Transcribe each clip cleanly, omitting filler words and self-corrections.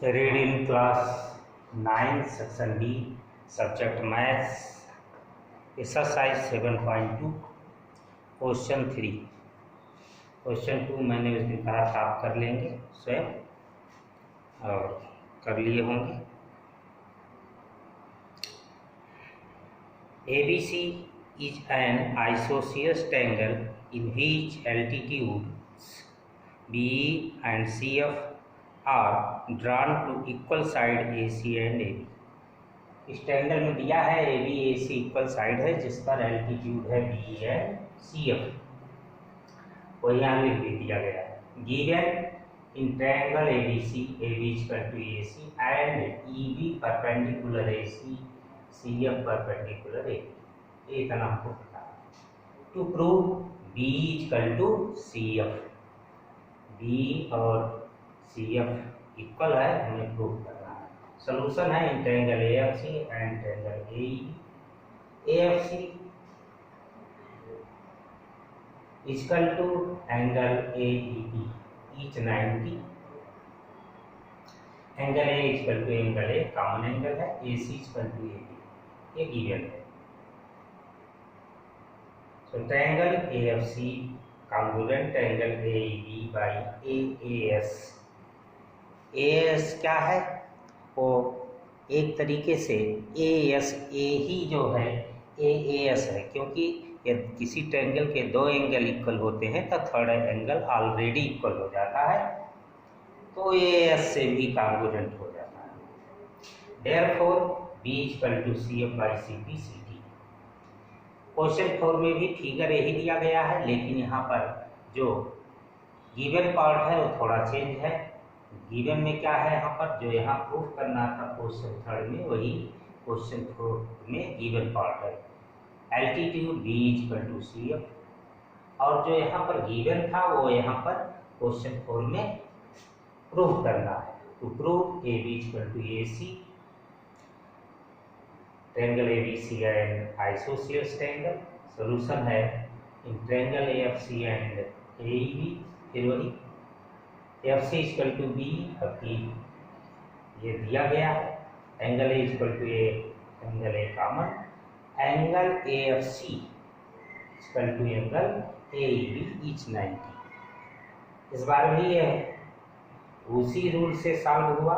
read in class 9 section B subject maths exercise 7.2 question 3। Question 2 मैंने उस दिन कहा था आप कर लेंगे स्वयं और कर लिए होंगे। ABC is an isosceles triangle in which altitudes BE and CF are drawn to equal side AC and AB। इस ट्रायंगल में दिया है AB AC इक्वल साइड है जिस पर एल्टीट्यूड है BE एंड CF, वो यहाँ लिख भी दिया गया है। Given in triangle ABC AB equal to AC and EB perpendicular AC CF perpendicular AB, ये इतना हमको पता है। To prove BE equal to CF, BE और CF इक्वल है, हमें प्रूव करना है। सोल्यूशन है in triangle AFC and triangle AEB। AFC equal to angle AEB each 90, angle A equal to angle A common angle है, AC equal to AB, ये given है। सो triangle AFC congruent triangle AEB by AAS। AAS क्या है? वो एक तरीके से AAS A ही जो है AAS है, क्योंकि यदि किसी ट्रायंगल के दो एंगल इक्वल होते हैं तो थर्ड एंगल ऑलरेडी इक्वल हो जाता है, तो AAS से भी कॉन्ग्रुएंट हो जाता है। Therefore B equal to CF by CP CT। Question 4 में भी फिगर यही दिया गया है, लेकिन यहाँ पर जो गिवन पार्ट है वो थोड़ा चेंज है। गिवन में क्या है यहाँ पर, जो यहाँ प्रूफ करना था क्वेश्चन 3 में, वही क्वेश्चन 4 में गिवन पार्ट है। Altitude B equal to CF, और जो यहाँ पर गिवन था वो यहाँ पर क्वेश्चन 4 में प्रूफ करना है। To prove AB equal to AC, triangle ABC and isosceles triangle. Solution है in triangle AFC and AEB। फिर वही FC इक्वल टू B, अभी ये दिया गया है। Angle A equal to A, angle A common, angle AFC equal to angle AEB each 90। इस बार भी ये उसी रूल से सॉल्व हुआ,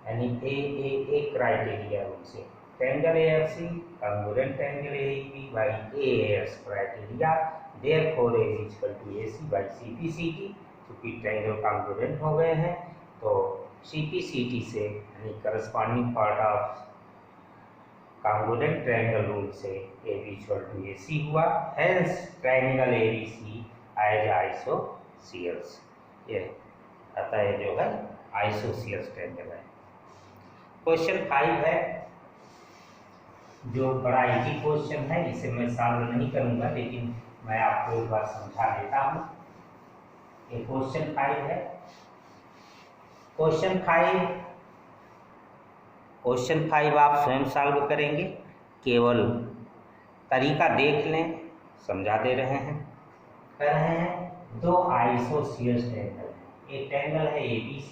यानी AAA क्राइटेरिया रूल से। Triangle AFC congruent triangle AEB by AAS criteria, therefore A equal to AC by CP CT। क्योंकि triangle congruent हो गए हैं तो CP CT से यानी corresponding part of congruent triangle rule से AB इक्वल टू AC हुआ। Hence triangle ABC as isosceles, ये अतः जो है आइसोसेलेस ट्रायंगल है। क्वेश्चन 5 है जो बड़ा इजी क्वेश्चन है, इसे मैं सॉल्व नहीं करूंगा, लेकिन मैं आपको एक बार समझा देता हूँ। ये क्वेश्चन 5 है। क्वेश्चन 5 आप स्वयं सॉल्व करेंगे, केवल तरीका देख लें, समझा दे रहे हैं। कर रहे हैं दो आइसोसेलेस ट्रायंगल, एक ट्रायंगल है ABC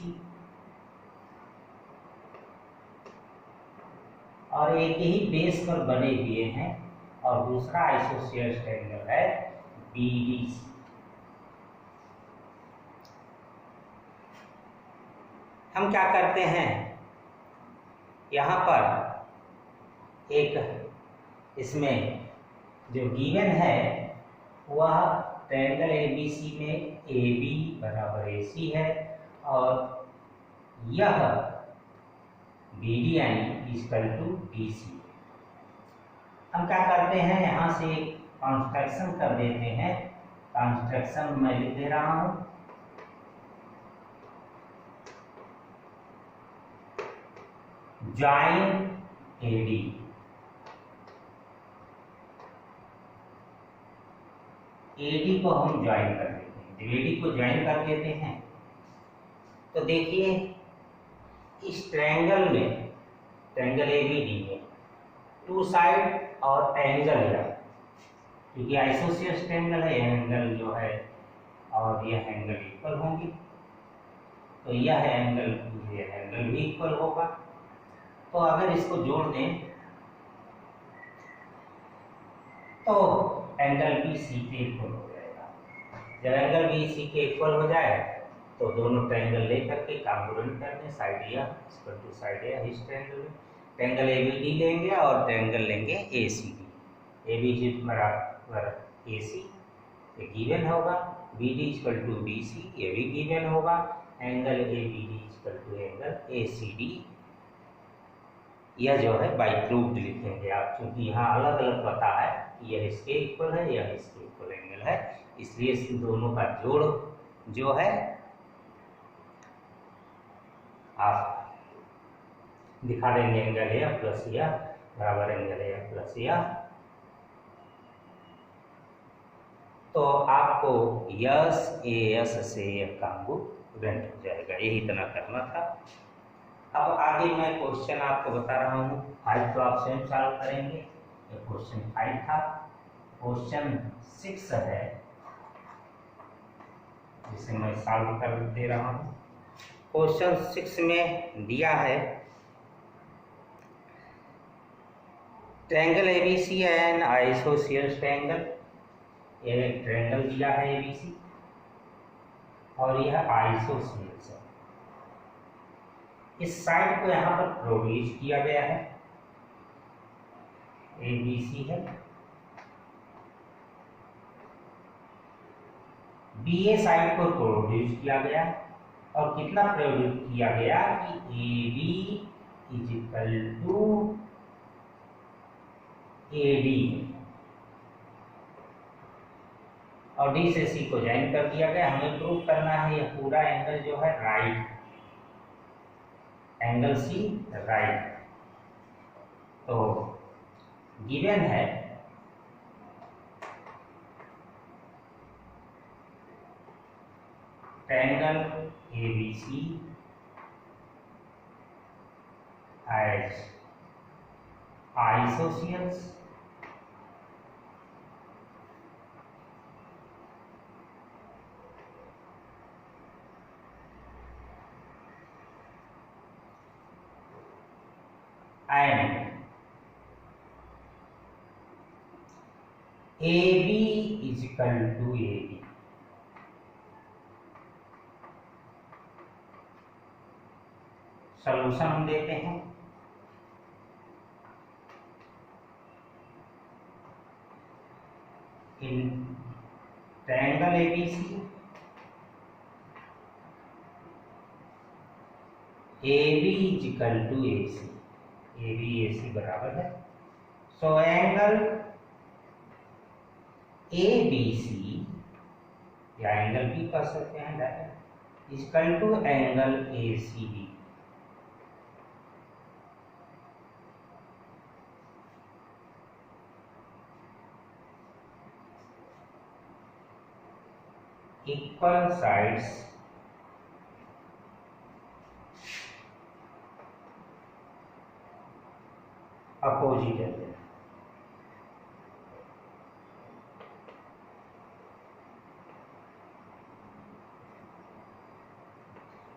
और एक ही बेस पर बने हुए हैं, और दूसरा आइसोसेलेस ट्रायंगल है BDC। हम क्या करते हैं, यहाँ पर एक इसमें जो गिवन है वह ट्रायंगल ABC में AB बराबर AC है, और यह BD यानी इक्वल टू BC। हम क्या करते हैं, यहाँ से कंस्ट्रक्शन कर देते हैं। कंस्ट्रक्शन मैं लिख दे रहा हूँ। ज्वाइन AD, AD को हम ज्वाइन कर देते हैं। जब AD को ज्वाइन कर देते हैं तो देखिए इस ट्रायंगल में, ट्रायंगल ABD में टू साइड और एंगल है, क्योंकि आइसोसेलेस ट्रायंगल है, एंगल जो है और यह एंगल इक्वल होंगे, तो यह एंगल एंगल भी इक्वल होगा। तो अगर इसको जोड़ दें तो एंगल बी सी के इक्वल हो जाएगा। जब एंगल बी सी के इक्वल हो जाए तो दोनों ट्रायंगल लेकर के कांग्रुएंट कर दें, साइड या इक्वल टू साइड या इस ट्रायंगल में ट्रायंगल ए बी डी लेंगे और ट्रायंगल लेंगे ए सी डी। ए बी बराबर ए सी ये गिवन होगा, B D equal to B C ये भी गिवन होगा, angle A B D equal to angle A C D. यह जो है बाई प्रूव्ड लिखेंगे आप, क्योंकि यहाँ अलग अलग पता है कि यह इसके इक्वल है, यह इसके इक्वल एंगल है, इसलिए इस दोनों का जोड़ जो है आप दिखा देंगे एंगल ए प्लस या बराबर एंगल ए प्लस या। तो आपको यस ए एस से कांग्रुएंट हो जाएगा, यही इतना करना था। अब आगे मैं क्वेश्चन आपको बता रहा हूँ, 5 तो आप स्वयं सॉल्व करेंगे, ये क्वेश्चन 5 था। क्वेश्चन 6 है जिसे मैं सॉल्व कर दे रहा हूँ। क्वेश्चन 6 में दिया है triangle ABC and isosceles triangle. यह एक ट्रायंगल दिया है एबीसी और यह आइसोसेलेस है। इस साइड को यहाँ पर प्रोड्यूस किया गया है, एबीसी है, बीए साइड को प्रोड्यूस किया गया और कितना प्रोड्यूस किया गया कि A B is equal to A D और डी से सी को ज्वाइन कर दिया गया। हमें प्रूव करना है यह पूरा एंगल जो है राइट, एंगल सी राइट। तो गिवन है triangle ABC as isosceles and AB is equal to AB। Solution हम देते हैं। In triangle ABC AB is equal to AC, A B A C बराबर है। सो एंगल ए बी सी या angle B कह सकते हैं direct, equal to angle A C B. Equal sides opposite angle.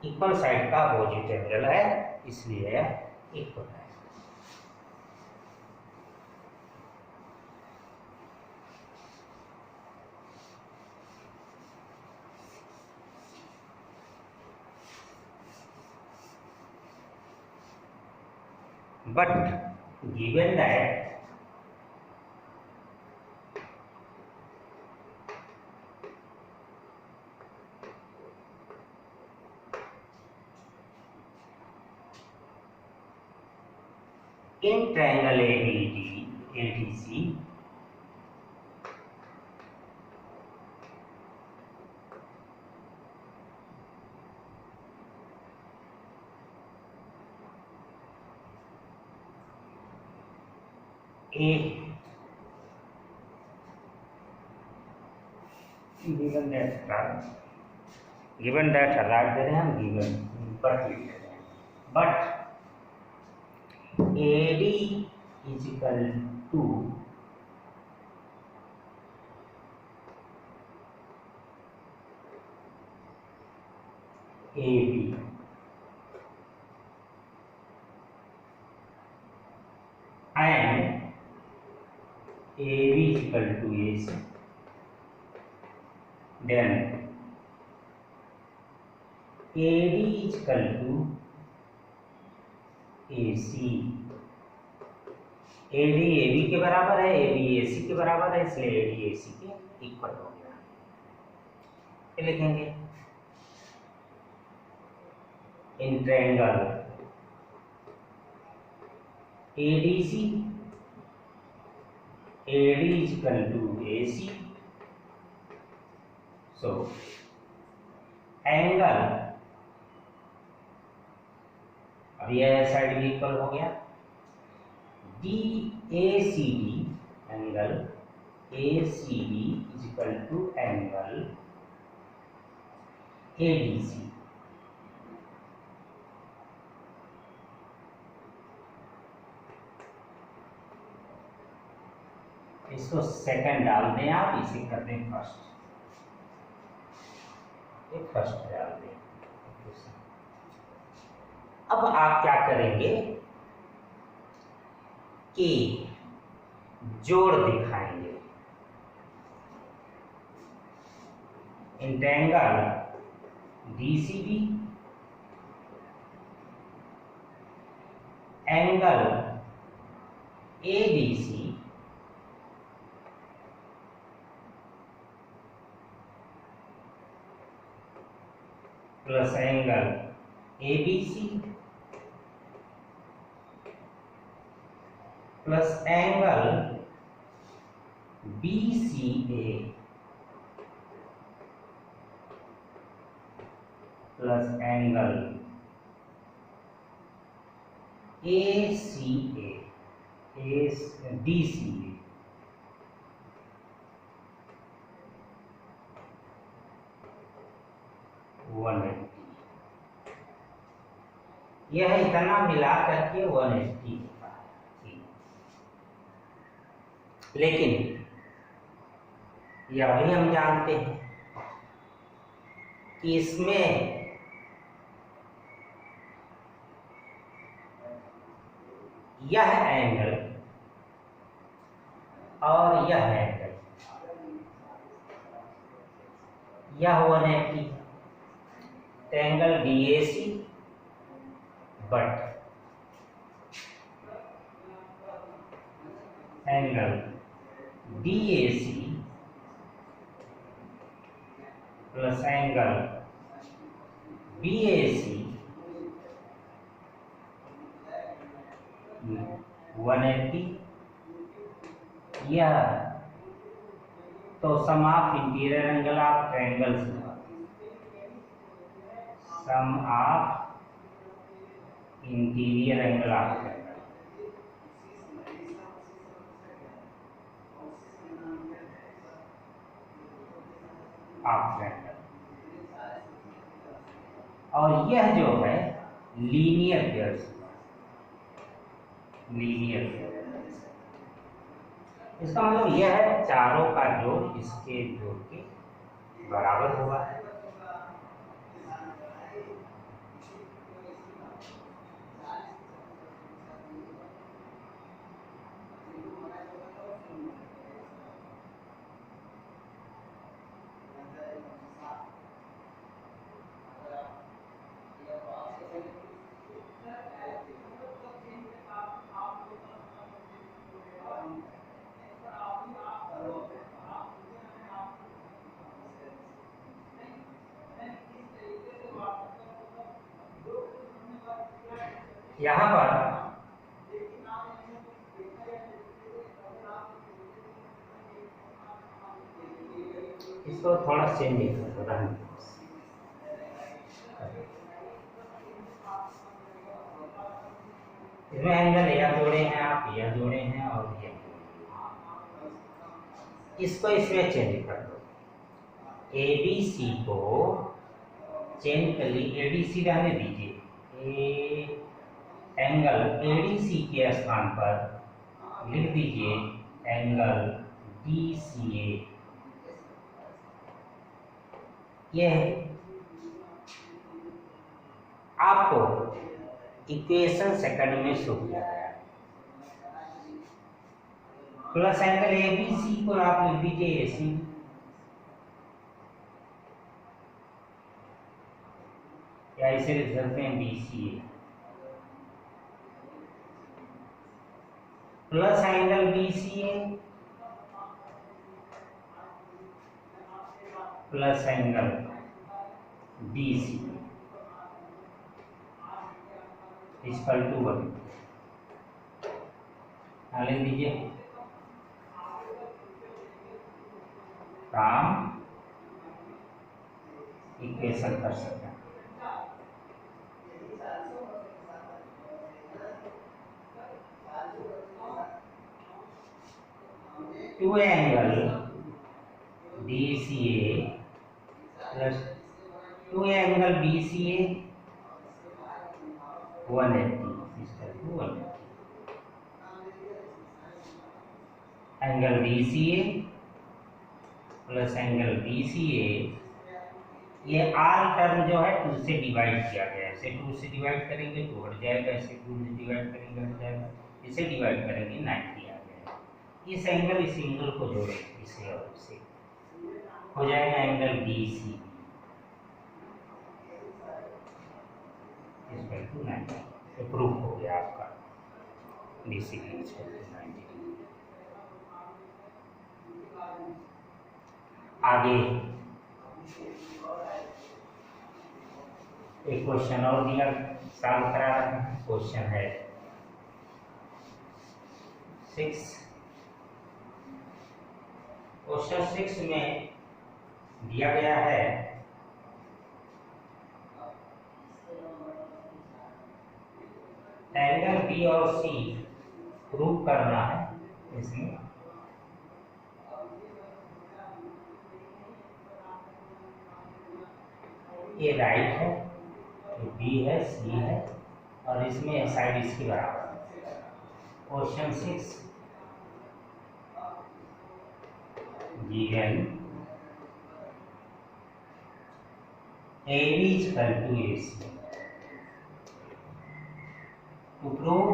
Equal side का opposite angle है, इसलिए यह इक्वल है। But given that in triangle ADC given that हटा दे रहे हैं हम, given बट लिख रहे हैं, but AD is equal to AB AB equal to AC, then AD equal to AC। AD AB के बराबर है, AB AC के बराबर है, इसलिए AD AC के इक्वल हो गया। फिर लिखेंगे in triangle ADC, AD equal to AC, so angle, अब यह साइड भी इक्वल हो गया, DACD, angle ACD equal to angle ADC। इसको सेकंड डाल दें आप, इसे कर दें फर्स्ट, ये फर्स्ट डाल दें। अब आप क्या करेंगे कि जोड़ दिखाएंगे in triangle DCB, angle ADC plus angle ABC plus angle BCA plus angle DCA 180। यह इतना मिला करके 180 होता है। लेकिन यह भी हम जानते हैं कि इसमें यह एंगल और यह एंगल, यह 180 angle DAC, but angle DAC plus angle BAC 180। यह तो sum of interior angle of triangles, sum of interior angle of triangle, और यह जो है लीनियर पेयर्स, लीनियर पेयर्स, इसका मतलब यह है चारों का जोड़ इसके जोड़ के बराबर हुआ है। यहाँ पर इसको थोड़ा चेंज कर दो, इसमें एंगल यह जोड़े हैं आप, यह जोड़े हैं और ये, इसको इसमें चेंज कर दो। ABC को चेंज कर ली, ADC रहने दीजिए, एंगल ADC के स्थान पर लिख दीजिए एंगल DCA। यह आपको इक्वेशन सेकंड में शो किया गया है। Plus angle A B C को आप लिख दीजिए ए सी, या इसे लिख सकते हैं B C A, plus angle B C A plus angle B C equal to 1, लिख दीजिए फ्रॉम इक्वेशन कर सकते हैं। Two angle B C A plus two angle B C A 180 angle B C A plus angle B C A, ये are term जो है 2 से divide किया गया है, इसे 2 से डिवाइड करेंगे तो हट जाएगा, इसे 2 से डिवाइड करेंगे हट जाएगा, इसे डिवाइड करेंगे 90 आ जाएगा। इस एंगल इस एंगल को जोड़ेंगे, इसे और इसे हो जाएगा angle B C equal to 90। तो प्रूफ हो गया आपका बी सी इक्वल टू 90। आगे एक क्वेश्चन और दिया, सॉल्व करा रहे हैं। क्वेश्चन है 6। क्वेश्चन 6 में दिया गया है एंगल बी और सी प्रूव करना है। इसमें ये राइट है, ये बी है, सी है, और इसमें साइड इसके बराबर है। Question 6 given AB equal to AC to prove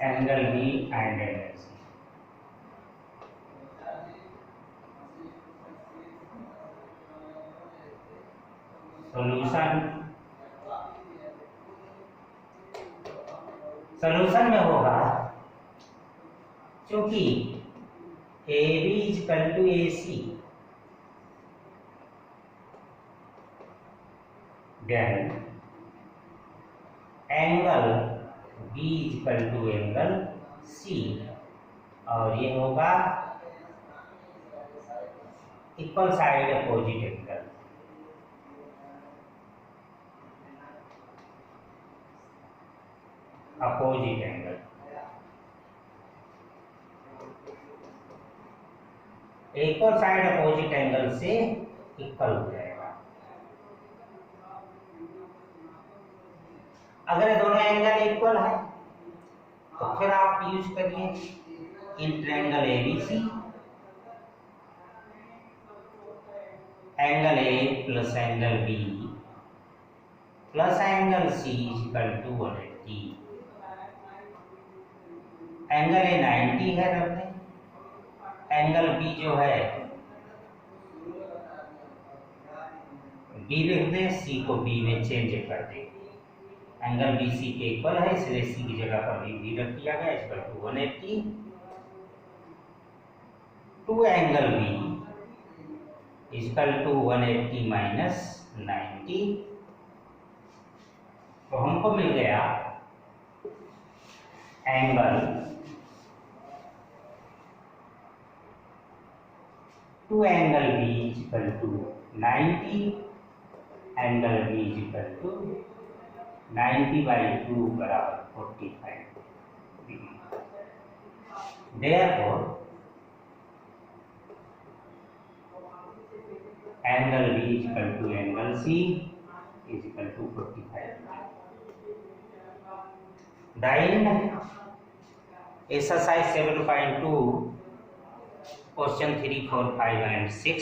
angle B and angle C. Solution में होगा, क्योंकि AB equal to AC then angle B equal to angle C, और ये होगा equal side opposite angle. Opposite angle equal side opposite angle से equal हो जाएगा। अगर दोनों एंगल इक्वल है तो फिर आप यूज करिए in triangle ABC, angle A plus angle B plus angle C equal to 180। Angle A 90 है रखने, एंगल बी जो है बी लिख दें, सी को बी में चेंज कर दें। एंगल बी सी के इक्वल है, इसलिए सी की जगह पर बी रख दिया गया equal to 180। Two angle B equal to 180 minus 90, तो हमको मिल गया angle two angle B equal to 90, angle B equal to 90/2 बराबर 45 degree. Therefore, angle B equal to angle C is equal to 45 degree. Then exercise 7.2 question 3, 4, 5 and 6